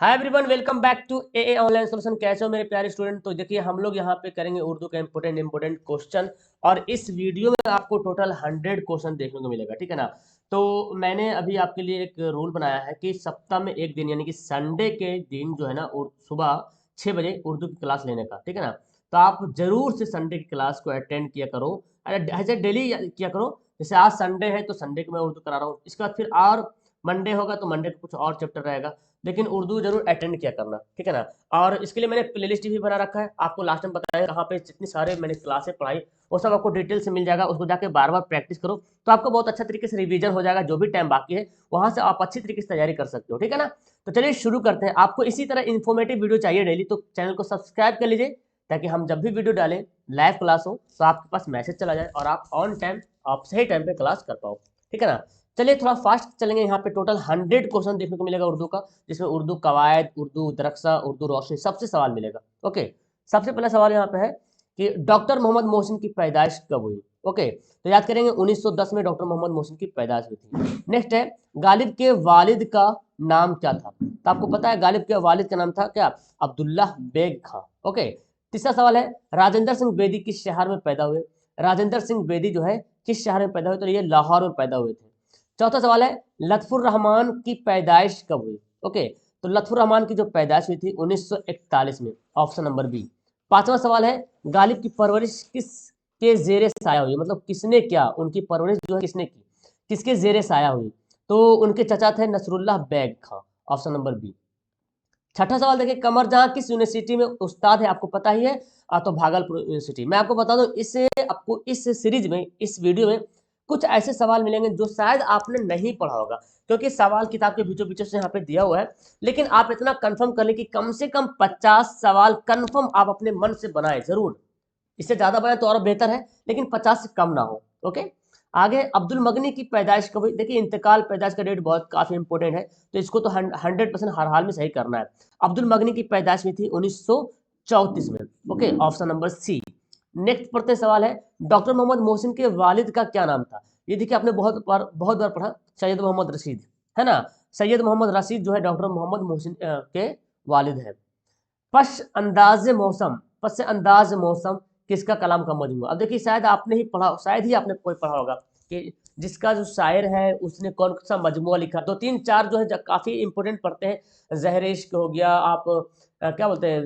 Hi everyone, welcome back to a online solution. कैसे हो मेरे प्यारे स्टूडेंट। तो देखिए हम लोग यहाँ पे करेंगे उर्दू का इंपोर्टेंट क्वेश्चन, और इस वीडियो में आपको टोटल 100 क्वेश्चन देखने को मिलेगा, ठीक है ना। तो मैंने अभी आपके लिए एक रूल बनाया है कि सप्ताह में एक दिन यानी कि संडे के दिन जो है ना सुबह 6 बजे उर्दू की क्लास लेने का, ठीक है ना। तो आप जरूर से संडे की क्लास को अटेंड किया करो, ऐसे डेली किया करो। जैसे आज संडे है तो संडे को मैं उर्दू करा रहा हूँ, इसके बाद फिर और मंडे होगा तो मंडे को कुछ और चैप्टर रहेगा, लेकिन उर्दू जरूर अटेंड किया करना, ठीक है ना। और इसके लिए मैंने प्लेलिस्ट भी बना रखा है, आपको लास्ट में बताया कहाँ पे जितनी सारे मैंने क्लासें पढ़ाई वो सब आपको डिटेल से मिल जाएगा। उसको जाके बार बार प्रैक्टिस करो तो आपको बहुत अच्छा तरीके से रिवीजन हो जाएगा। जो भी टाइम बाकी है वहां से आप अच्छी तरीके से तैयारी कर सकते हो, ठीक है ना। तो चलिए शुरू करते हैं। आपको इसी तरह इन्फॉर्मेटिव वीडियो चाहिए डेली, तो चैनल को सब्सक्राइब कर लीजिए, ताकि हम जब भी वीडियो डालें लाइव क्लास हो तो आपके पास मैसेज चला जाए और आप ऑन टाइम, आप सही टाइम पे क्लास कर पाओ, ठीक है ना। चलिए थोड़ा फास्ट चलेंगे। यहाँ पे टोटल 100 क्वेश्चन देखने को मिलेगा उर्दू का, जिसमें उर्दू कवायद, उर्दू दरक्सा, उर्दू रोशनी सबसे सवाल मिलेगा। ओके, सबसे पहला सवाल यहाँ पे है कि डॉक्टर मोहम्मद मोहसिन की पैदाइश कब हुई। ओके, तो याद करेंगे 1910 में डॉक्टर मोहम्मद मोहसिन की पैदाइश हुई थी। नेक्स्ट है गालिब के वालिद का नाम क्या था। तो आपको पता है गालिब के वालिद का नाम था क्या, अब्दुल्लाह बेग खां। ओके, तीसरा सवाल है राजेंद्र सिंह बेदी किस शहर में पैदा हुए। राजेंद्र सिंह बेदी जो है किस शहर में पैदा हुए, तो ये लाहौर में पैदा हुए थे। चौथा सवाल है लत्फुर रहमान की पैदाइश कब हुई। ओके, तो लत्फुर रहमान की जो पैदाइश हुई थी 1941 में, ऑप्शन नंबर बी। पांचवा सवाल है गालिब की परवरिश किस के जेरे साया हुई, मतलब किसने क्या उनकी परवरिश जो है किसने की, किसके जेरे साया हुई। तो उनके चचा थे नसरुल्लाह बैग खां, ऑप्शन नंबर बी। छठा सवाल देखिए कमर जहां किस यूनिवर्सिटी में उस्ताद है, आपको पता ही है। तो भागलपुर यूनिवर्सिटी। मैं आपको बता दूं इससे आपको इस सीरीज में, इस वीडियो में कुछ ऐसे सवाल मिलेंगे जो शायद आपने नहीं पढ़ा होगा, क्योंकि सवाल किताब के बीचों बीचों से यहाँ पे दिया हुआ है। लेकिन आप इतना कंफर्म कर लें कि कम से कम 50 सवाल कंफर्म आप अपने मन से बनाए जरूर। इससे ज्यादा बनाए तो और बेहतर है, लेकिन 50 से कम ना हो। ओके, आगे अब्दुल मगनी की पैदाइश कब हुई। देखिए इंतकाल पैदाइश का डेट बहुत काफी इंपॉर्टेंट है, तो इसको तो 100% हर हाल में सही करना है। अब्दुल मगनी की पैदाइश हुई थी 1934 में। Okay, option number C. Next पढ़ते सवाल है डॉक्टर मोहम्मद मोहसिन के वालिद का क्या नाम था। ये देखिए आपने बहुत बार पढ़ा, सैयद मोहम्मद रशीद, है ना। सैयद मोहम्मद रशीद जो है डॉक्टर मोहम्मद मोहसिन के वालिद है। पस अंदाज मौसम किसका कलाम का मजमूआ। अब देखिए शायद आपने ही पढ़ा, शायद ही आपने कोई पढ़ा होगा कि जिसका जो शायर है उसने कौन सा मजमूआ लिखा। दो तीन चार जो है काफी इंपोर्टेंट पढ़ते हैं। जहर इश्क हो गया, आप क्या बोलते हैं,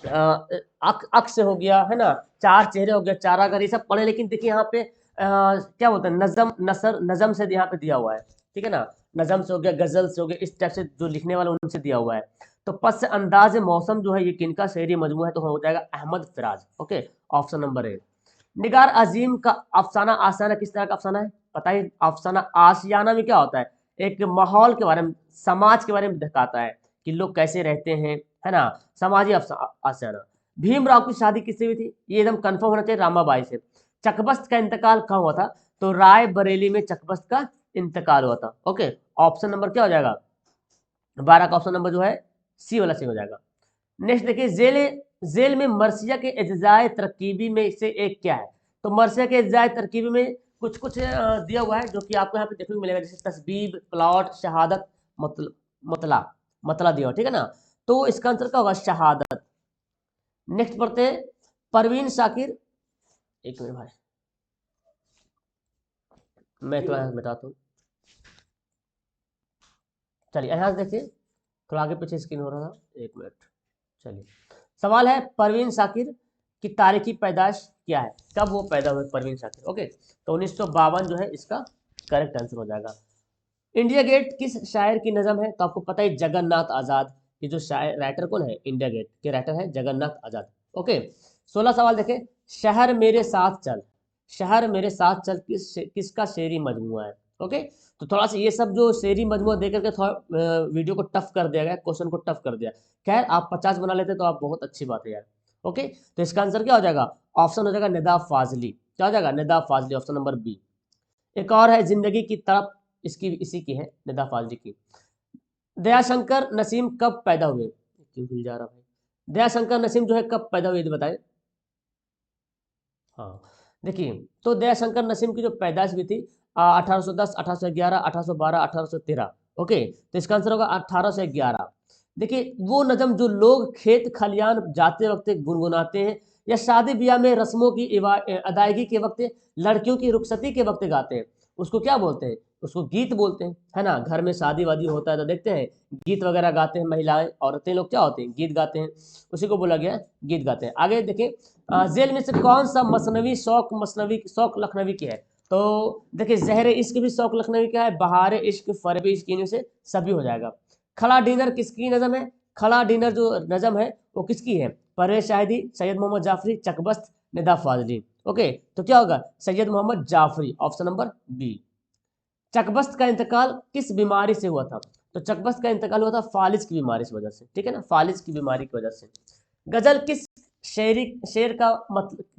अक्स हो गया, है ना, चार चेहरे हो गया, चारागर, ये सब पढ़े। लेकिन देखिए यहाँ पे क्या बोलते हैं, नजम नसर नजम से यहाँ पे दिया हुआ है, ठीक है ना। नजम से हो गया, गजल से हो गया, इस टाइप से जो लिखने वाले उनसे दिया हुआ है। तो पस अंदाज मौसम जो है ये किनका शेरी मजमू है, तो हो जाएगा Ahmad Faraz. Okay, option number A. Nigar Azim का अफसाना आशियाना किस तरह का अफसाना है, बताइए। अफसाना आशियाना में क्या होता है, एक माहौल के बारे में, समाज के बारे में दिखाता है कि लोग कैसे रहते हैं, है ना, समाजी आशियाना। भीमराव की शादी किससे हुई थी, ये एकदम कंफर्म होना चाहिए, रामाबाई से। चकबस्त का इंतकाल कहाँ हुआ था, तो राय बरेली में चकबस्त का इंतकाल हुआ था। ओके, ऑप्शन नंबर क्या हो जाएगा, 12 का ऑप्शन नंबर जो है सी वाला सी हो जाएगा। नेक्स्ट देखिए जेल जेल में मर्सिया के एजाय तरकीबी में से एक क्या है। तो मर्सिया के एजाय तरकीबी में कुछ कुछ दिया हुआ है जो कि आपको यहाँ पे देखने को मिलेगा, जैसे तस्बीब, प्लॉट, शहादत, मतला मतला दिया हुआ, ठीक है ना। तो इसका आंसर क्या होगा, शहादत। नेक्स्ट पढ़ते हैं परवीन शाकिर। एक मिनट भाई, मैं थोड़ा बताता हूँ। चलिए यहाँ से देखिए, थोड़ा आगे पीछे स्क्रीन हो रहा था, एक मिनट। चलिए सवाल है परवीन शाकिर की तारीखी पैदाइश क्या है, कब वो पैदा हुए परवीन शाकिर। ओके, तो 1952 जो है इसका करेक्ट आंसर हो जाएगा। इंडिया गेट किस शायर की नज़म है, तो आपको पता है जगन्नाथ आजाद की जो शायर, राइटर कौन है, इंडिया गेट के राइटर है जगन्नाथ आजाद। ओके, 16 सवाल देखें शहर मेरे साथ चल, शहर मेरे साथ चल किसका शेरी मजमुआ है। ओके, तो थोड़ा सा ये सब जो शेरी मजमुआ देकर के थोड़ा वीडियो को टफ कर दिया गया, क्वेश्चन को टफ कर दिया। खैर आप 50 बना लेते तो आप बहुत अच्छी बात है यार। ओके, तो इसका आंसर क्या हो जाएगा, ऑप्शन हो जाएगा निदा फाजली। क्या हो जाएगा, Nida Fazli, option number B. एक और है जिंदगी की तरफ, इसकी इसी की है, निदा फाजली की। दयाशंकर नसीम कब पैदा हुए, क्यों भूल जा रहा भाई। दयाशंकर नसीम जो है कब पैदा हुए, बताए। हाँ, देखिए तो दयाशंकर नसीम की जो पैदाइश हुई थी 1810, 1811, 1812, 1813। ओके, तो इसका आंसर होगा 1811। देखिए वो नज़म जो लोग खेत खलियान जाते वक्त गुनगुनाते हैं या शादी ब्याह में रस्मों की अदायगी के वक्त लड़कियों की रुखसती के वक्त गाते हैं, उसको क्या बोलते हैं? उसको गीत बोलते हैं, है ना। घर में शादी वादी होता है तो देखते हैं गीत वगैरह गाते हैं, महिलाएं औरतें लोग क्या होते हैं, गीत गाते हैं, उसी को बोला गया गीत गाते हैं। आगे देखें, जेल में से कौन सा मसनवी शौक लखनवी की है? तो देखिए जहर इश्क भी शौक लखनवी का है, बहार इश्क, फरब इश्क, इनमें से सभी हो जाएगा। खड़ा डिनर किसकी नज़म है? खड़ा डिनर जो नज़म है वो किसकी है? परवेज शाहिदी, सैयद मोहम्मद जाफरी, चकबस्त, निदा फाजली। ओके, तो क्या होगा? Syed Mohammad Jafri, option number B. Chakbast का इंतकाल किस बीमारी से हुआ था? तो चकबस्त का इंतकाल हुआ था फालिज की बीमारी की वजह से, ठीक है ना, फालिज की बीमारी की वजह से। गजल किस शेर का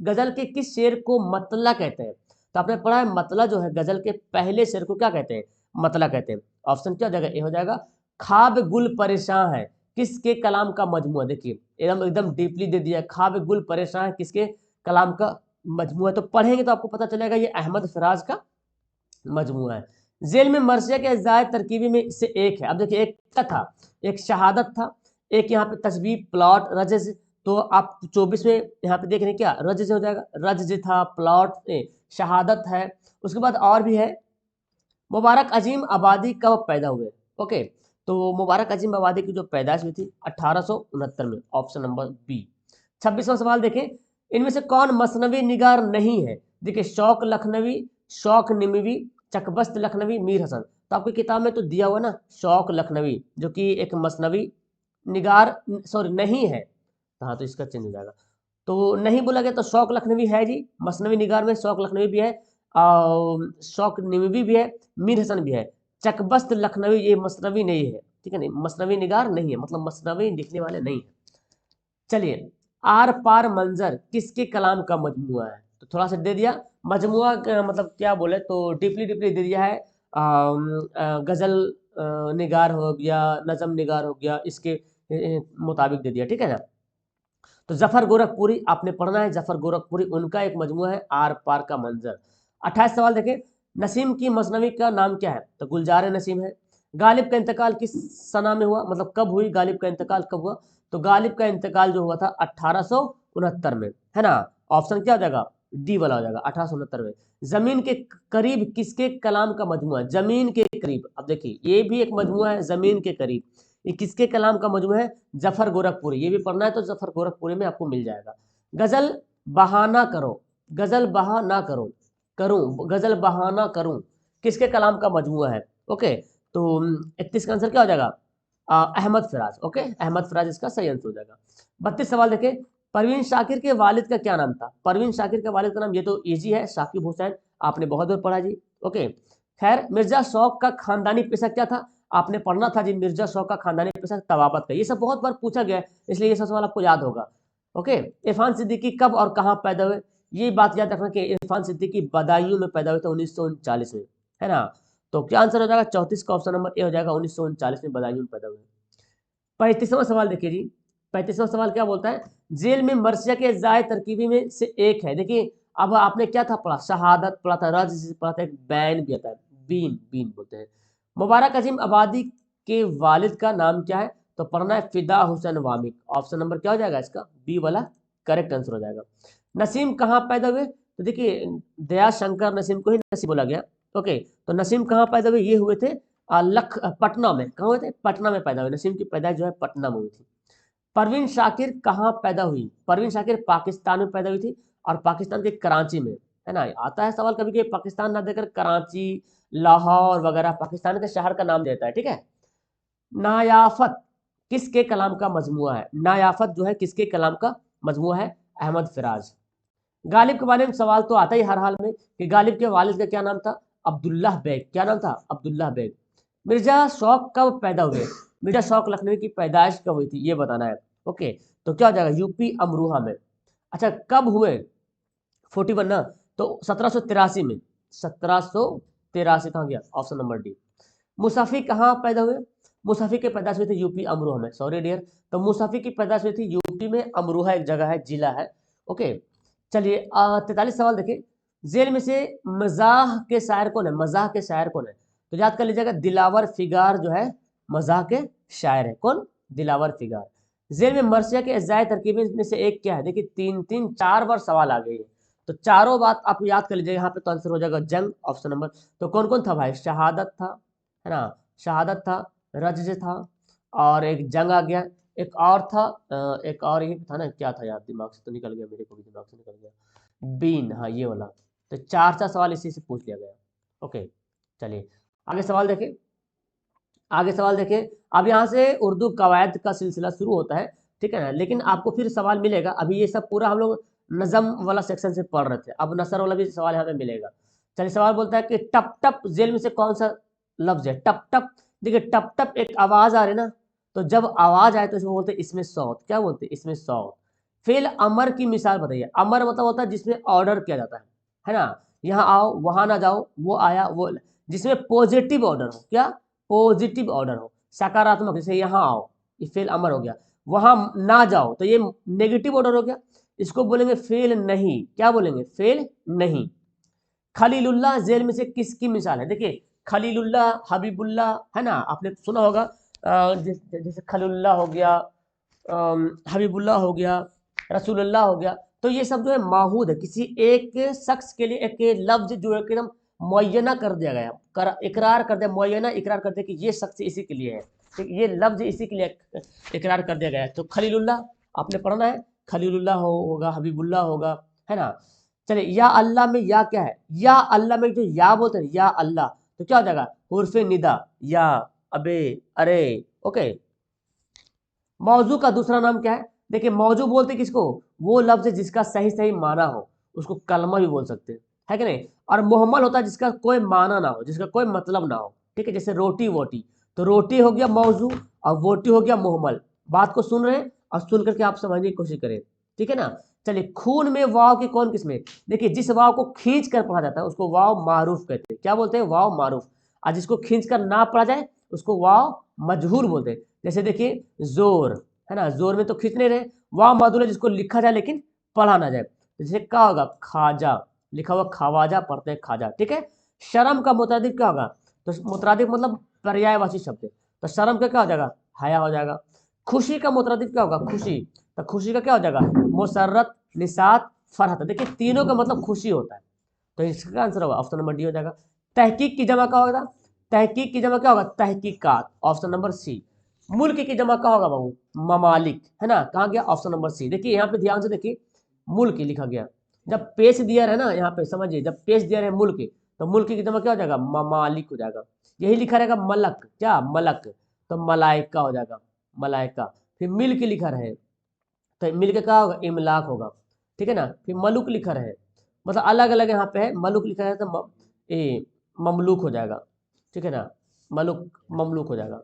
गजल के किस शेर को मतला कहते हैं? तो आपने पढ़ा है मतला जो है गजल के पहले शेर को क्या कहते हैं? मतला कहते हैं। ऑप्शन क्या हो जाएगा? ए हो जाएगा। खाब गुल परेशान है किसके कलाम का मजमूआ? देखिए एकदम एकदम डीपली दे दिया, खाब गुल परेशान है किसके कलाम का मजमूआ? तो पढ़ेंगे तो आपको पता चलेगा ये अहमद फराज का मजमूआ है। जेल में मर्सिया के अजाय तरकीबी में से एक है। अब देखिए एक क्या था, एक शहादत था, एक यहाँ पे तस्बीह, प्लॉट, रजज। तो आप 24 में यहाँ पे देख रहे हैं क्या रजज हो जाएगा, रजज था, प्लॉट, शहादत है। उसके बाद और भी है, मुबारक अजीम आबादी कब पैदा हुए? ओके, तो मुबारक अजीम आबादी की जो पैदाइश हुई थी 1869 में, ऑप्शन नंबर बी। 26वां सवाल देखें, इनमें से कौन मसनवी निगार नहीं है? देखिए शौक लखनवी, शौक निमवी, चकबस्त लखनवी, मीर हसन। तो आपकी किताब में तो दिया हुआ ना शौक लखनवी, जो कि एक मसनवी निगार सॉरी नहीं है, हाँ तो इसका चेंज हो जाएगा। तो नहीं बोला गया तो शौक लखनवी है जी, मसनवी निगार में शौक लखनवी भी है, शौक निमवी भी है, मीर हसन भी है। चकबस्त लखनवी ये मसनवी नहीं है, ठीक है, नहीं मसनवी निगार नहीं है, मतलब मसनवी लिखने वाले नहीं है। चलिए, आर पार मंजर किसके कलाम का मजमुआ है? तो थोड़ा सा दे दिया मजमुआ मतलब क्या बोले तो डीपली डीपली दे दिया है। गजल निगार हो गया, नज़म निगार हो गया, इसके मुताबिक दे दिया, ठीक है ना। तो जफर गोरखपुरी आपने पढ़ना है, जफर गोरखपुरी उनका एक मजमूआ है आर पार का मंजर। 28 सवाल देखें, नसीम की मसनवी का नाम क्या है? तो गुलजार नसीम है। गालिब का इंतकाल किस सना में हुआ, मतलब कब हुई गालिब का इंतकाल कब हुआ? तो गालिब का इंतकाल जो हुआ था 1869 में, है ना। ऑप्शन क्या हो जाएगा? डी वाला हो जाएगा, 1869 में। जमीन के करीब किसके कलाम का मजमुआ है? जमीन के करीब, अब देखिए ये भी एक मजमुआ है जमीन के करीब, ये किसके कलाम का मजमूआ है? जफर गोरखपुरी। ये भी पढ़ना है तो जफर गोरखपुरी में आपको मिल जाएगा। गजल बहाना करो, गजल बहा ना करो, करूं गजल बहाना करूं किसके कलाम का मजमूआ है? ओके, तो 31 का आंसर क्या हो जाएगा? अहमद फराज। ओके, अहमद फराज इसका सही आंसर हो जाएगा। 32 सवाल देखें, परवीन शाकिर के वालिद का क्या नाम था? परवीन शाकिर के वालिद का नाम, ये तो इजी है, शाकिब हुसैन, आपने बहुत बार पढ़ा जी। ओके, खैर मिर्जा शौक का खानदानी पेशा क्या था? आपने पढ़ना था जी, मिर्जा शौक का खानदानी पेशा तवाबत का। ये सब बहुत बार पूछा गया है, इसलिए ये सब सवाल आपको याद होगा। ओके, इरफान सिद्दीकी कब और कहाँ पैदा हुए? ये बात याद रखना कि इरफान सिद्दीकी बदायूं में पैदा हुए थे 1939 में, है ना। तो क्या आंसर हो जाएगा? 34 का ऑप्शन नंबर ए हो जाएगा, 1939 में बदायूं में पैदा हुए। 35वां सवाल देखिए जी, 35वां सवाल क्या बोलता है? जेल में मर्सिया के जाय तरकीबी में से एक है। देखिए अब आपने क्या था पढ़ा, शहादत पढ़ा था, रज पढ़ा था, एक बैन भी आता है, बीन बीन बोलते हैं। मुबारक अजीम आबादी के वालिद का नाम क्या है? तो पढ़ना है फिदा हुसैन वामिक। ऑप्शन नंबर क्या हो जाएगा इसका? बी वाला करेक्ट आंसर हो जाएगा। नसीम कहाँ पैदा हुए? तो देखिए दया शंकर नसीम को ही नसीम बोला गया। ओके, तो नसीम कहाँ पैदा हुए? ये हुए थे पटना में। कहाँ हुए थे? पटना में पैदा हुए। नसीम की पैदाइश जो है पटना में हुई थी। परवीन शाकिर कहाँ पैदा हुई? परवीन शाकिर पाकिस्तान में पैदा हुई थी, और पाकिस्तान के कराची में, है ना। आता है सवाल कभी कि पाकिस्तान ना देकर कराची, लाहौर वगैरह पाकिस्तान के शहर का नाम देता है, ठीक है। नायाफत किसके कलाम का मजमुआ है? नायाफत जो है किसके कलाम का मजमुआ है? अहमद फराज। गालिब के बारे में सवाल तो आता ही हर हाल में कि गालिब के वालिद का क्या नाम था? अब्दुल्ला बेग। क्या नाम था? अब्दुल्ला बेग। मिर्जा शौक कब पैदा हुए? मिर्जा शौक लखनवी की पैदाइश कब हुई थी ये बताना है। ओके, तो क्या हो जाएगा? यूपी अमरोहा में। अच्छा कब हुए? 41 ना, तो 1783 में, 1783 कहाँ गया? Option number D. मुसाफी कहाँ पैदा हुए? मुसाफी की पैदाइश हुई थी यूपी अमरोहा में, सॉरी डियर। तो मुसाफी की पैदाइश हुई थी यूपी में, अमरोहा एक जगह है, जिला है। ओके, चलिए 43 सवाल देखिए, जेल में से मजाह के शायर कौन है? मजाह के शायर कौन है? तो याद कर लीजिएगा, दिलावर फिगार जो है मजाह के शायर है। कौन? दिलावर फिगार। जेल में मर्सिया के अज्जाए तरकीबें में से एक क्या है? देखिए 3 बार सवाल आ गई है, तो चारों बात आप याद कर लीजिएगा। यहाँ पे तो आंसर हो जाएगा जंग, ऑप्शन नंबर। तो कौन कौन था भाई? शहादत था, है ना, शहादत था, रज्ज था, और एक जंग आ गया, एक और था, एक और ये था ना, क्या था यार, दिमाग से तो निकल गया, मेरे को भी दिमाग से निकल गया, बीन, हाँ ये वाला। तो 4 सवाल इसी से पूछ लिया गया। ओके, चलिए आगे सवाल देखें। आगे सवाल देखें। अब यहाँ से उर्दू कवायद का सिलसिला शुरू होता है, ठीक है ना, लेकिन आपको फिर सवाल मिलेगा। अभी ये सब पूरा हम लोग नज़म वाला सेक्शन से पढ़ रहे थे, अब नसर वाला भी सवाल यहाँ पे मिलेगा। चलिए सवाल बोलता है कि टप टप जेल में से कौन सा लफ्ज है? टप टप, देखिए टप टप एक आवाज आ रही है ना, तो जब आवाज आए तो इसमें बोलते हैं इसमें सौत। क्या बोलते हैं? इसमें सौत। फेल अमर की मिसाल बताइए। अमर मतलब होता है जिसमें ऑर्डर किया जाता है ना, यहाँ आओ वहां ना जाओ, वो आया वो, जिसमें पॉजिटिव ऑर्डर हो। क्या? पॉजिटिव ऑर्डर हो, सकारात्मक, जैसे यहाँ आओ, ये फेल अमर हो गया। वहां ना जाओ तो ये नेगेटिव ऑर्डर हो गया, इसको बोलेंगे फेल नहीं। क्या बोलेंगे? फेल नहीं। खलीलुल्लाह जेल में से किसकी मिसाल है? देखिए खलीलुल्लाह, हबीबुल्लाह, है ना, आपने सुना होगा। जैसे खलीलुल्लाह हो गया, हबीबुल्लाह हो गया, रसूलुल्लाह हो गया, तो ये सब जो है माहूद है, किसी एक शख्स के लिए एक लफ्ज जो है एकदम मुअय्यना कर दिया गया, इकरार कर दिया, मुअय्यना इकरार कर दिया कि ये शख्स इसी के लिए है, ठीक, ये लफ्ज इसी के लिए इकरार कर दिया गया है। तो खलीलुल्लाह आपने पढ़ना है, खलीलुल्लाह होगा, हबीबुल्लाह होगा, है ना। चलिए या अल्लाह में या क्या है? या अल्लाह में जो या बोलते हैं, या अल्लाह, तो क्या हो जाएगा? हुर्फे निदा, या, अबे, अरे। ओके, मौजू का दूसरा नाम क्या है? देखिए मौजू बोलते किसको? वो लफ्ज जिसका सही सही माना हो, उसको कलमा भी बोल सकते हैं, है कि नहीं। और मुहम्मल होता है जिसका कोई माना ना हो, जिसका कोई मतलब ना हो, ठीक है, जैसे रोटी वोटी, तो रोटी हो गया मौजू और वोटी हो गया मुहम्मल। बात को सुन रहे हैं और सुन करके आप समझने की कोशिश करें, ठीक है ना। चलिए खून में वाव की कौन किस्म है? देखिए जिस वाव को खींच कर पढ़ा जाता है उसको वाव मारूफ कहते हैं। क्या बोलते हैं? वाव मारूफ। और जिसको खींच कर ना पढ़ा जाए उसको वाव मजहूर बोलते हैं। जैसे देखिए जोर, है ना, जोर में तो खींच नहीं रहे, वाह मधुर है जिसको लिखा जाए लेकिन पढ़ा ना जाए। जैसे क्या होगा? खाजा, लिखा हुआ खावाजा, पढ़ते हैं खाजा, ठीक है। शर्म का मुतरादिफ क्या होगा? तो मुतरादिफ मतलब पर्यायवाची शब्द है, तो शर्म का क्या हो जाएगा? हया हो जाएगा। खुशी का मुतरादिफ क्या होगा? खुशी, तो खुशी का क्या हो जाएगा? मुसर्रत, निसात, फरहत। देखिए तीनों का मतलब खुशी होता है, तो इसका आंसर होगा ऑप्शन नंबर डी हो जाएगा। तहकीक की जमा क्या होगा? तहकीक की जमा क्या होगा? तहकीकात, ऑप्शन नंबर सी। मुल्क की जमा क्या होगा बाबू? ममालिक, है ना, कहा गया? Option number C. देखिए यहाँ पे ध्यान से देखिए, मुल्क लिखा गया, जब पेश दिया है ना, यहाँ पे समझिए, जब पेश दिया है मुल्क, तो मुल्क की जमा क्या हो जाएगा? ममालिक हो जाएगा। यही लिखा रहेगा मलक, क्या? मलक, तो मलाइका हो जाएगा, मलाइका। फिर मिल्क लिखा रहे तो मिल्क क्या होगा? इमलाक होगा, ठीक है ना। फिर मलुक लिखा रहे, मतलब अलग अलग यहाँ पे है, मलुक लिखा है तो ममलूक हो जाएगा, ठीक है ना, मलुक ममलूक हो जाएगा।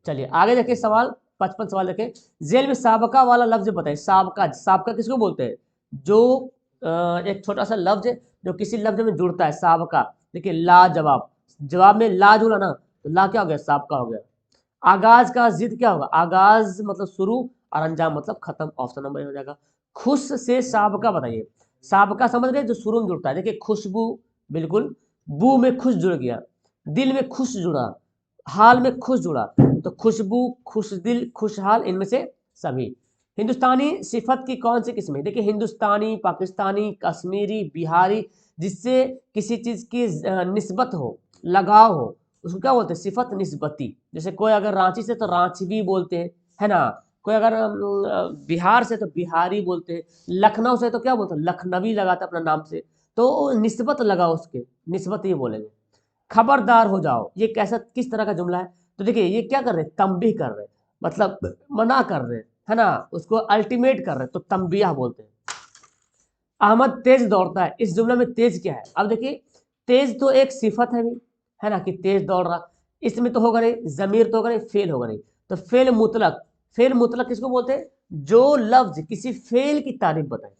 चलिए आगे देखिए सवाल 55 सवाल देखें। जेल में साबका वाला लफ्ज बताइए। साबका, साबका किसको बोलते हैं? जो एक छोटा सा लफ्ज है जो किसी लफ्ज में जुड़ता है, साबका। देखिए लाजवाब, जवाब में ला जुड़ा ना, तो ला क्या हो गया? साबका हो गया। आगाज का जिद क्या होगा? आगाज मतलब शुरू और अंजाम मतलब खत्म, ऑप्शन नंबर हो जाएगा। खुश से साबका बताइए। साबका समझ रहे, जो शुरू में जुड़ता है। देखिए खुशबू, बिल्कुल, बू में खुश जुड़ गया, दिल में खुश जुड़ा, हाल में खुश जुड़ा, तो खुशबू, खुश दिल, खुशहाल, इनमें से सभी। हिंदुस्तानी सिफत की कौन सी किस्म है? देखिए हिंदुस्तानी, पाकिस्तानी, कश्मीरी, बिहारी, जिससे किसी चीज की निस्बत हो, लगाव हो, उसको क्या बोलते हैं? सिफत निस्बती। जैसे कोई अगर रांची से तो रांचवी बोलते हैं, है ना, कोई अगर बिहार से तो बिहारी बोलते हैं, लखनऊ से तो क्या बोलते हैं? लखनवी लगाते हैं अपना नाम से, तो निस्बत लगा उसके, निस्बत ये बोलेंगे। खबरदार हो जाओ, ये कैसा किस तरह का जुमला है? तो देखिए ये क्या कर रहे हैं? तंबीह कर रहे हैं, मतलब मना कर रहे हैं, है ना, उसको अल्टीमेट कर रहे हैं, तो तंबिया बोलते हैं। अहमद तेज दौड़ता है, इस जुमले में तेज क्या है? अब देखिए तेज तो एक सिफत है भी, है ना, कि तेज दौड़ रहा, इसमें तो होगा नहीं, जमीर तो होगा नहीं, फेल होगा नहीं, तो फेल मुतलक। फेल मुतलक किसको बोलते हैं? जो लफ्ज किसी फेल की तारीफ बताए।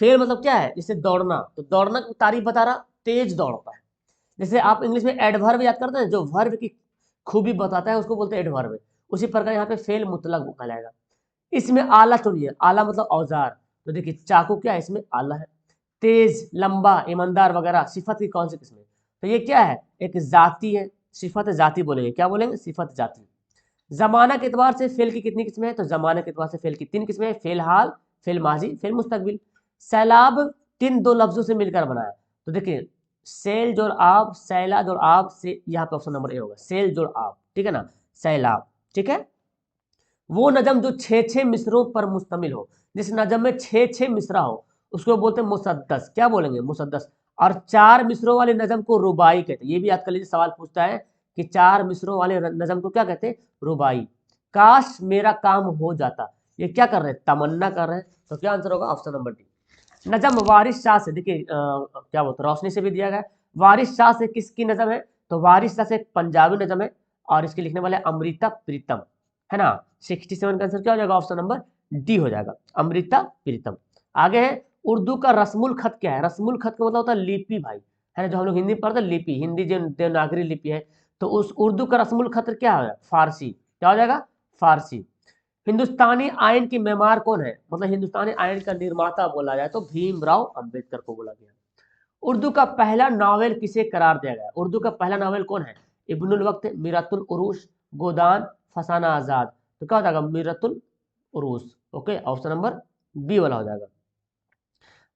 फेल मतलब क्या है? जैसे दौड़ना, तो दौड़ना की तारीफ बता रहा, तेज दौड़ता है। जैसे आप इंग्लिश में एडवर्ब याद करते हैं, जो वर्ब की खूबी बताता है उसको बोलते हैं एडवर्ब। उसी प्रकार यहाँ पे फेल मुतलक कहलाएगा। इसमें आला चुनिए, आला मतलब औजार, तो देखिए चाकू क्या है? इसमें आला है। तेज, लंबा, ईमानदार वगैरह सिफत की कौन सी किस्म है? तो ये क्या है? एक जाति है, सिफत जाति बोलेंगे, क्या बोलेंगे? सिफत जाति। जमाना के एतबार से फेल की कितनी किस्में हैं? तो जमाना के एतबार से फेल की 3 किस्में हैं, फेल हाल, फेल माजी, फेल मुस्तकबिल। सैलाब किन 2 लफ्जों से मिलकर बना है? तो देखिए सेल जोड़ आब, सैला जोड़ आब से, यहाँ पे ऑप्शन नंबर ए होगा, सेल जोड़ आब, ठीक है ना, सैलाब, ठीक है। वो नजम जो 6 मिसरों पर मुश्तमिल हो, जिस नजम में 6 मिसरा हो उसको बोलते हैं मुसद्दस। क्या बोलेंगे? मुसद्दस। और 4 मिसरों वाले नजम को रुबाई कहते हैं। ये भी आजकल ये सवाल पूछता है कि 4 मिसरों वाले नजम को क्या कहते हैं? रुबाई। काश मेरा काम हो जाता, ये क्या कर रहे हैं? तमन्ना कर रहे हैं। तो क्या आंसर होगा? Option number D. Najam Waris Shah से, देखिए क्या बोलते हैं, रोशनी से भी दिया गया है। वारिस शाह से किसकी नजम है? तो वारिस शाह से एक पंजाबी नजम है और इसके लिखने वाले अमृता प्रीतम, है ना। 67 का आंसर क्या हो जाएगा? ऑप्शन नंबर डी हो जाएगा, अमृता प्रीतम। आगे है उर्दू का रस्मुल खत क्या है? रस्मुल खत का मतलब होता है लिपि भाई, है ना, जो हम लोग हिंदी में पढ़ते हैं लिपि, हिंदी जो देवनागरी लिपि है, तो उस उर्दू का रस्मुल खत क्या है? फारसी। क्या हो जाएगा? फारसी। हिंदुस्तानी आयन की मेमार कौन है? मतलब हिंदुस्तानी आयन का निर्माता बोला जाए तो भीमराव अंबेडकर को बोला गया। उर्दू का पहला नावल किसे करार दिया गया? उर्दू का पहला नावल कौन है? इब्नुल वक्त, मीरातुल उरूस, गोदान, फसाना आजाद। तो क्या हो जाएगा? मीरातुल उरूस। ओके, ऑप्शन नंबर बी वाला हो जाएगा।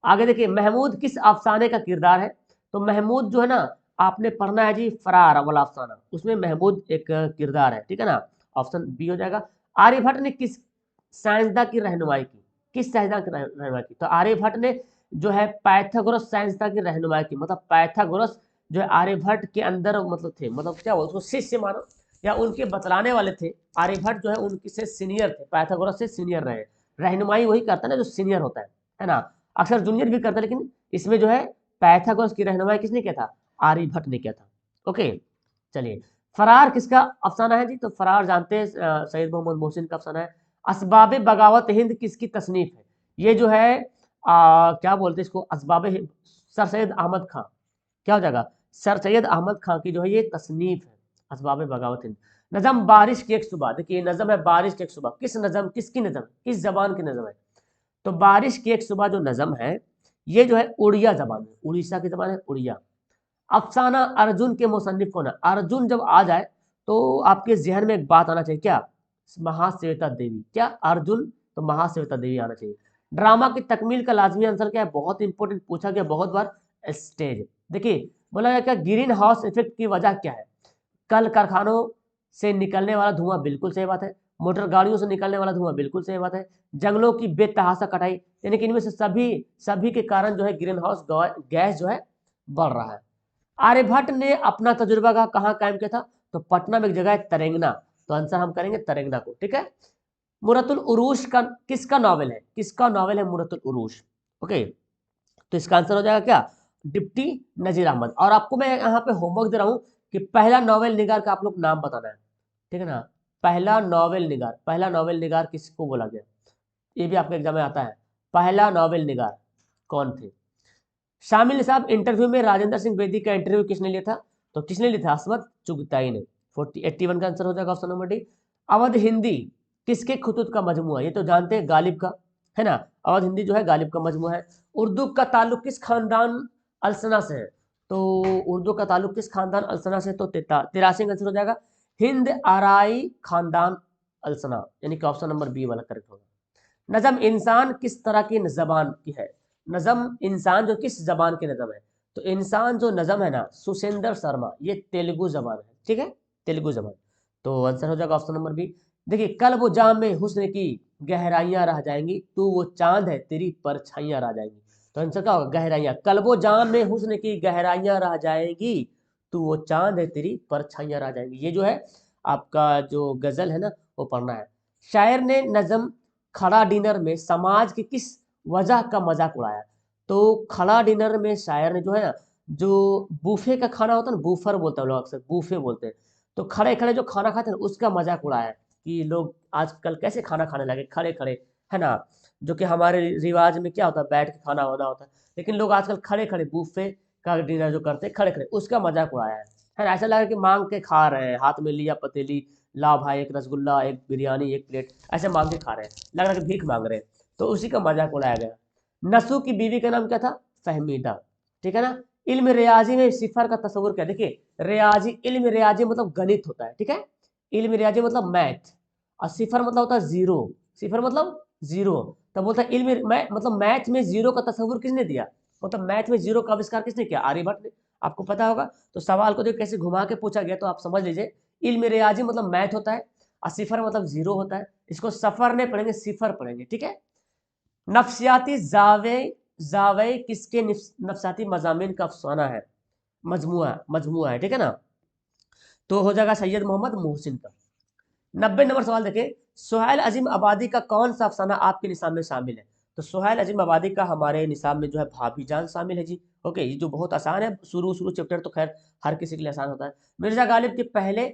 आगे देखिए महमूद किस अफसाने का किरदार है? तो महमूद जो है ना, आपने पढ़ना है जी फरार वाला अफसाना, उसमें महमूद एक किरदार है, ठीक है ना, ऑप्शन बी हो जाएगा। आर्यभट्ट ने किस साइंसदान की रहनुमाई की? किस साइंसदान की रहनुमाई की? तो आर्यभट्ट ने जो है पाइथागोरस साइंसदान की रहनुमाई की। मतलब पाइथागोरस जो है आर्यभट्ट के अंदर मतलब थे, मतलब क्या बोलते, उसको शिष्य मानो या उनके बतलाने वाले थे। आर्यभट्ट जो है उनकी से सीनियर थे, पाइथागोरस से सीनियर रहे। रहनुमाई वही करता है ना जो सीनियर होता है ना। अक्सर जूनियर भी करता है, लेकिन इसमें जो है पाइथागोरस की रहनुमाई किसने किया था? आर्यभट्ट ने किया था। ओके, चलिए फरार किसका अफसाना है जी? तो फरार जानते हैं सैयद मोहम्मद मोहसिन का अफसाना है। असबाब बगावत हिंद किसकी तसनीफ है? ये जो है क्या बोलते हैं इसको, असबाब सर सैयद अहमद खां। क्या हो जाएगा? सर सैयद अहमद खां की जो है ये तसनीफ है, असबाब बगावत हिंद। नजम बारिश की एक सुबह, देखिए नजम है बारिश की एक सुबह, किस नजम, किसकी नजम, किस जबान की नजम है? तो बारिश की एक सुबह जो नजम है ये जो है उड़िया जबान है, उड़ीसा की जबान है उड़िया। अफसाना अर्जुन के मुसन्निफ कौन है? अर्जुन जब आ जाए तो आपके जहन में एक बात आना चाहिए, क्या? महाश्वेता देवी। क्या? अर्जुन, तो महाश्वेता देवी आना चाहिए। ड्रामा की तकमील का लाजमी आंसर क्या है? बहुत इंपॉर्टेंट पूछा गया बहुत बार, स्टेज। देखिए बोला गया क्या ग्रीन हाउस इफेक्ट की वजह क्या है? कल कारखानों से निकलने वाला धुआं, बिल्कुल सही बात है। मोटर गाड़ियों से निकलने वाला धुआं, बिल्कुल सही बात है। जंगलों की बेतहाशा कटाई, यानी कि इनमें से सभी सभी के कारण जो है ग्रीन हाउस गैस जो है बढ़ रहा है। आर्यभट्ट ने अपना तजुर्बा का कहाँ कायम किया था? तो पटना में एक जगह है तरेंगना, तो आंसर हम करेंगे तरेंगना को, ठीक है। मुरतुल उरूश का किसका नॉवेल है? किसका नॉवेल है मुरतुल उरूश? ओके, तो इसका आंसर हो जाएगा क्या? डिप्टी नजीर अहमद। और आपको मैं यहाँ पे होमवर्क दे रहा हूँ कि पहला नॉवेल निगार का आप लोग नाम बताना है, ठीक है ना। पहला नॉवेल निगार, पहला नॉवेल निगार किसको बोला गया? ये भी आपके एग्जाम में आता है, पहला नॉवेल निगार कौन थे? शामिल साहब इंटरव्यू में राजेंद्र सिंह बेदी का इंटरव्यू किसने लिया था? तो किसने लिया था? अस्मत चुगताई ने। 81 का आंसर हो जाएगा option number D. Awadh Hindi किसके खुतूत का मजमू है? ये तो जानते हैं गालिब का, है ना। अवध हिंदी जो है गालिब का मजमू है। उर्दू का ताल्लुक किस खानदान अल्सना से है? तो उर्दू का ताल्लुक किस खानदान अल्सना से? तो 83 का आंसर हो जाएगा हिंद आराई खानदान अल्सना, यानी कि ऑप्शन नंबर बी वाला करेक्ट होगा। नजम इंसान किस तरह की जबान की है? नजम इंसान जो किस जबान की नजम है? तो इंसान जो नजम है ना, सुसेंदर शर्मा, ये तेलुगु जबान है, ठीक है, तेलुगु जबान। तो आंसर हो जाएगा ऑप्शन नंबर बी। देखिए कल वो जाम में हुस्न की गहराइयां रह जाएंगी, तू वो चांद है तेरी परछाइयां रह जाएंगी। तो आंसर क्या होगा? गहराइयां। कल वो जाम में हुस्न की गहराइयां रह जाएंगी, तू वो चांद है तेरी परछाइयां रह जाएंगी। ये जो है आपका जो गजल है ना वो पढ़ना है। शायर ने नजम खड़ा डिनर में समाज की किस वजह का मजाक उड़ाया? तो खड़ा डिनर में शायर ने जो है ना, जो बूफे का खाना होता है ना, बूफर बोलते हैं लोग, अक्सर बूफे बोलते हैं, तो खड़े खड़े जो खाना खाते हैं उसका मजाक उड़ाया है कि लोग आजकल कैसे खाना खाने लगे खड़े खड़े, है ना। जो कि हमारे रिवाज में क्या होता है, बैठ के खाना होना होता है, लेकिन लोग आजकल खड़े खड़े बूफे का डिनर जो करते हैं खड़े खड़े, उसका मजाक उड़ाया है ना। ऐसा लगा कि मांग के खा रहे हैं, हाथ में लिया पतीली, ला भाई एक रसगुल्ला एक बिरयानी एक प्लेट, ऐसे मांग के खा रहे हैं, लग रहा है कि भीख मांग रहे हैं, तो उसी का मजाक उड़ाया गया। नसू की बीवी का नाम क्या था? फहमीदा, ठीक है ना। इल्म रियाजी में सिफर का तस्वुर क्या? देखिए रियाजी, इल्म रियाजी मतलब गणित होता है, ठीक है। इल्म रियाजी मतलब मैथ, और सिफर मतलब होता है जीरो, सिफर मतलब जीरो। तब बोलता है इल्म मतलब मैथ में जीरो का तस्वुर किसने दिया, मतलब मैथ में जीरो का आविष्कार किसने किया, आर्यभट्ट ने। आपको पता होगा। तो सवाल को देखो कैसे घुमा के पूछा गया, तो आप समझ लीजिए इल्म रियाजी मतलब मैथ होता है, और सिफर मतलब जीरो होता है। इसको सफर नहीं पढ़ेंगे, सिफर पढ़ेंगे, ठीक है। नफ्सियाती जावे, जावे किसके नफ्सियाती मजामिन का अफसाना है, मजमुआ, मजमुआ है, ठीक है ना। तो हो जाएगा सैयद मोहम्मद मोहसिन का। 90 नंबर सवाल देखें, सुहैल अजीम आबादी का कौन सा अफसाना आपके निसाब में शामिल है। तो सुहैल अजीम आबादी का हमारे निसाब में जो है भाभी जान शामिल है जी। ओके, ये जो बहुत आसान है, शुरू शुरू चैप्टर तो खैर हर किसी के लिए आसान होता है। मिर्जा गालिब के पहले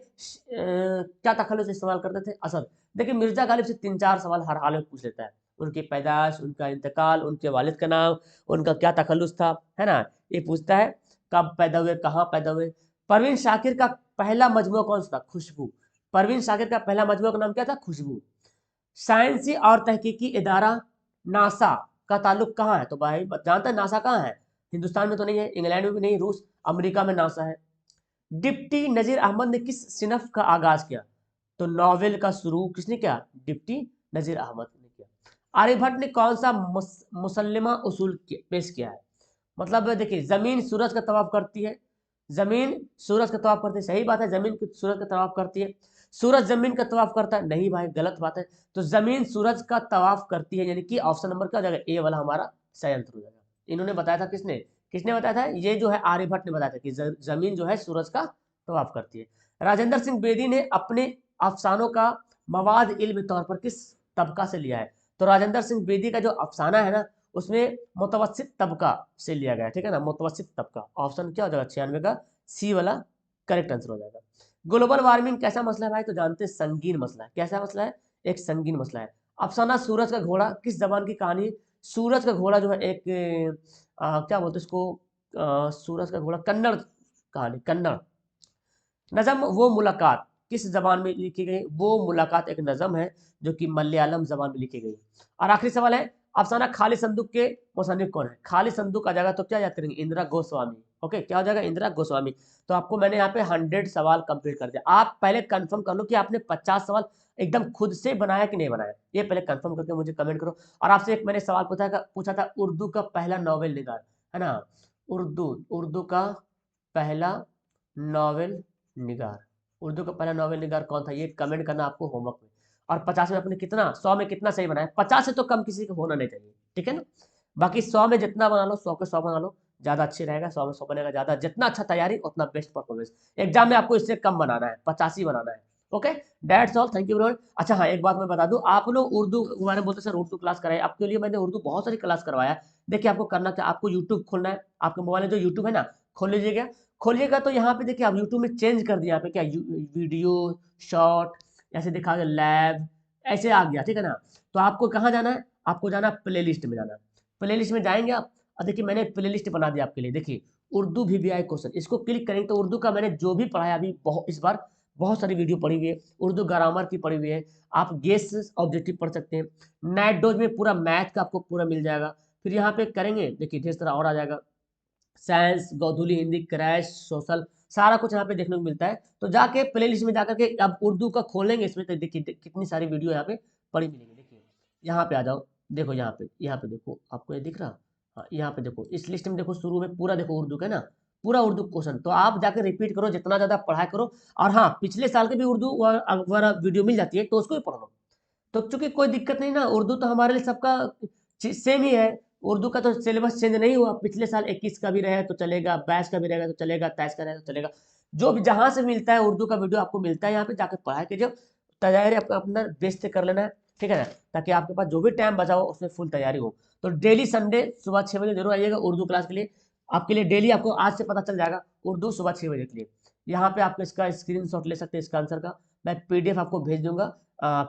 क्या तखल्लुस इस्तेमाल करते थे, असद। देखिए मिर्जा गालिब से 3-4 सवाल हर हाल में पूछ लेता है, उनकी पैदाश, उनका इंतकाल, उनके वालिद का नाम, उनका क्या तखल्लुस था, है ना, ये पूछता है। कब पैदा हुए, कहाँ पैदा हुए। परवीन शाकिर का पहला मजमूआ कौन सा था, खुशबू। परवीन शाकिर का पहला मजमूआ का नाम क्या था, खुशबू। साइंसी और तहकीकी इदारा नासा का ताल्लुक कहाँ है, तो भाई जानते हैं नासा कहाँ है, हिंदुस्तान में तो नहीं है, इंग्लैंड में भी नहीं, रूस अमेरिका में नासा है। डिप्टी नजीर अहमद ने किस सिनफ का आगाज किया, तो नॉवेल का शुरू किसने किया, डिप्टी नजीर अहमद ने किया। आर्यभट्ट ने कौन सा मुसल्लिमा उसूल पेश किया है, मतलब देखिए जमीन सूरज का तवाफ करती है, जमीन सूरज का तवाफ करती है, सही बात है, जमीन सूरज का तवाफ करती है। सूरज जमीन का तवाफ करता है, नहीं भाई गलत बात है। तो जमीन सूरज का तवाफ करती है, यानी कि ऑप्शन नंबर क्या हो जाएगा, ए वाला हमारा सही आंसर हो जाएगा। इन्होंने बताया था, किसने किसने बताया था, ये जो है आर्यभट्ट ने बताया था कि जमीन जो है सूरज का तवाफ करती है। राजेंद्र सिंह बेदी ने अपने अफसानों का मवाद इल्म तौर पर किस तबका से लिया है, तो राजेंद्र सिंह बेदी का जो अफसाना है ना, उसमें मुतवस्सित तबका से लिया गया है, ठीक है ना, मुतवस्सित तबका। ऑप्शन क्या हो जाएगा 96 का सी वाला करेक्ट आंसर हो जाएगा। ग्लोबल वार्मिंग कैसा मसला है भाई, तो जानते हैं संगीन मसला है। कैसा मसला है, एक संगीन मसला है। अफसाना सूरज का घोड़ा किस जबान की कहानी है? सूरज का घोड़ा जो है एक क्या बोलते हैं इसको, सूरज का घोड़ा कन्नड़ कहानी, कन्नड़। नज़म वो मुलाकात किस जबान में लिखी गई, वो मुलाकात एक नज़म है जो कि मलयालम जबान में लिखी गई। और आखिरी सवाल है, अफसाना खाली संदूक के मुसन्निफ कौन है? खाली संदूक आ जाएगा तो क्या याद करेंगे, इंदिरा गोस्वामी। ओके, क्या हो जाएगा, इंदिरा गोस्वामी। तो आपको मैंने यहाँ पे 100 सवाल कंप्लीट कर दिया। आप पहले कंफर्म कर लो कि आपने 50 सवाल एकदम खुद से बनाया कि नहीं बनाया, ये पहले कंफर्म करके मुझे कमेंट करो। और आपसे एक मैंने सवाल पूछा था, उर्दू का पहला नॉवेल निगार, है ना, उर्दू का पहला नॉवेल निगार, उर्दू का पहला नॉवेल निगार कौन था, ये कमेंट करना आपको होमवर्क में। और 50 में आपने कितना, 100 में कितना सही बनाया, 50 से तो कम किसी को होना नहीं चाहिए, ठीक है ना। बाकी 100 में जितना बना लो, 100 के 100 बना लो, ज्यादा अच्छी रहेगा, 100 में 100 बनेगा ज्यादा, जितना अच्छा तैयारी उतना बेस्ट परफॉर्मेंस। एग्जाम में आपको इससे कम बनाना है, 50 ही बनाना है। Okay, that's all, thank you very much. अच्छा हाँ, एक बात मैं बता दूं, आप लोग उर्दू के बारे में बोलते सर उर्दू क्लास कराए, आपके लिए मैंने उर्दू बहुत सारी क्लास करवाया। देखिए आपको करना क्या, आपको यूट्यूब खोलना है, आपके मोबाइल में जो यूट्यूब है ना, खोल लीजिएगा। खोलिएगा तो यहाँ पे देखिए, आप यूट्यूब में चेंज कर दिया, यहाँ पे क्या वीडियो शॉर्ट ऐसे दिखा गया, लैब ऐसे आ गया, ठीक है ना। तो आपको कहाँ जाना है, आपको जाना है प्ले लिस्ट में जाना है। प्ले लिस्ट में जाएंगे आप, और देखिए मैंने प्ले लिस्ट बना दिया आपके लिए। देखिए उर्दू VVI क्वेश्चन, इसको क्लिक करेंगे तो उर्दू का मैंने जो भी पढ़ाया अभी इस बार बहुत सारी वीडियो पढ़ी हुई है, उर्दू ग्रामर की पढ़ी हुई है, आप गेस ऑब्जेक्टिव पढ़ सकते हैं। नाइट डोज में पूरा मैथ का आपको पूरा मिल जाएगा। फिर यहाँ पे करेंगे, देखिए ढेर सारा और आ जाएगा, साइंस, गोधुली हिंदी, क्रैश, सोशल, सारा कुछ यहाँ पे देखने को मिलता है। तो जाके प्ले लिस्ट में जाकर के अब उर्दू का खोलेंगे, इसमें तो देखिए कितनी सारी वीडियो यहाँ पे पड़ी मिलेंगी। देखिए यहाँ पे आ जाओ, देखो यहाँ पे देखो, आपको ये दिख रहा, हाँ यहाँ पे देखो, इस लिस्ट में देखो, शुरू में पूरा देखो उर्दू का ना, पूरा उर्दू क्वेश्चन। तो आप जाकर रिपीट करो, जितना ज्यादा पढ़ाई करो। और हाँ, पिछले साल के भी उर्दू वाला वीडियो मिल जाती है, तो उसको भी पढ़ लो। तो चूंकि कोई दिक्कत नहीं ना, उर्दू तो हमारे लिए सबका सेम ही है। उर्दू का तो सिलेबस चेंज नहीं हुआ, पिछले साल 21 का भी रहे तो चलेगा, 22 का भी रहेगा तो चलेगा, 23 का रहेगा तो चलेगा। जो भी जहां से मिलता है उर्दू का वीडियो आपको मिलता है, यहाँ पे जाकर पढ़ाई कीजिए, तैयारी आपको अपना बेस्ट से कर लेना है, ठीक है ना, ताकि आपके पास जो भी टाइम बचा हो उसमें फुल तैयारी हो। तो डेली संडे सुबह 6 बजे जरूर आइएगा उर्दू क्लास के लिए। आपके लिए डेली आपको आज से पता चल जाएगा उर्दू सुबह 6 बजे के लिए। यहाँ पे आप इसका स्क्रीनशॉट ले सकते हैं, इसका आंसर का मैं PDF आपको भेज दूंगा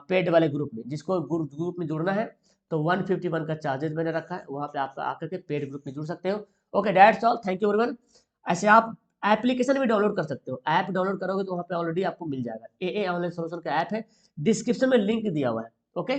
पेड वाले ग्रुप में। जिसको ग्रुप में जुड़ना है तो 151 का चार्जेस मैंने रखा है, वहाँ पे आप आकर के पेड ग्रुप में जुड़ सकते हो। Okay, that's all, thank you everyone. ऐसे आप एप्लीकेशन भी डाउनलोड कर सकते हो, ऐप डाउनलोड करोगे तो वहाँ पे ऑलरेडी आपको मिल जाएगा, AA ऑनलाइन सोल्यूशन का ऐप है, डिस्क्रिप्शन में लिंक दिया हुआ है। ओके।